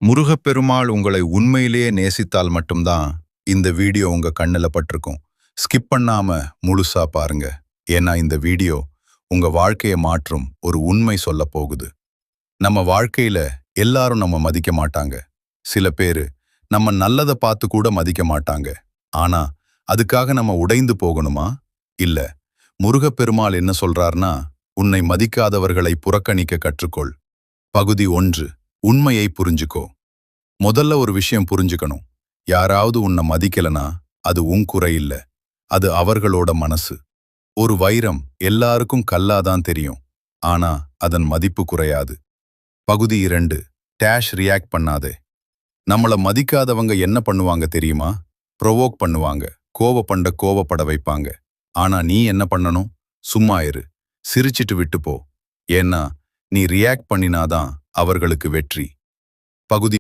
முருகப்பெருமாள் உங்களை உண்மையிலேயே நேசித்தால் மட்டும்தான் இந்த வீடியோ உங்க கண்ணுல பட்டிருக்கும். ஸ்கிப் பண்ணாம முழுசா பாருங்க. ஏன்னா இந்த வீடியோ உங்க வாழ்க்கையை மாற்றும் ஒரு உண்மை சொல்ல போகுது. நம்ம வாழ்க்கையில எல்லாரும் நம்ம மதிக்க மாட்டாங்க. சில பேரு நம்ம நல்லதை பார்த்து கூட மதிக்க மாட்டாங்க. ஆனா அதுக்காக நம்ம உடைந்து போகணுமா? இல்ல. முருகப்பெருமாள் என்ன சொல்றார்னா, உன்னை மதிக்காதவர்களை புறக்கணிக்க கற்றுக்கொள். பகுதி 1. உண்மையை புரிஞ்சுக்கோ. முதல்ல ஒரு விஷயம் புரிஞ்சுக்கணும். யாராவது உன்னை மதிக்கலனா அது உன் குறை இல்ல. அது அவர்களோட மனசு. ஒரு வைரம் எல்லாருக்கும் கல்லாதான் தெரியும். ஆனா அதன் மதிப்பு குறையாது. பகுதி 2. டேஷ் ரியாக்ட் பண்ணாதே. நம்மள மதிக்காதவங்க என்ன பண்ணுவாங்க தெரியுமா? ப்ரொவோக் பண்ணுவாங்க. கோவப்பட வைப்பாங்க. ஆனா நீ என்ன பண்ணணும்? சும்மா இரு. சிரிச்சிட்டு விட்டு போ. ஏன்னா நீ ரியாக்ட் பண்ணினாதான் அவர்களுக்கு வெற்றி. பகுதி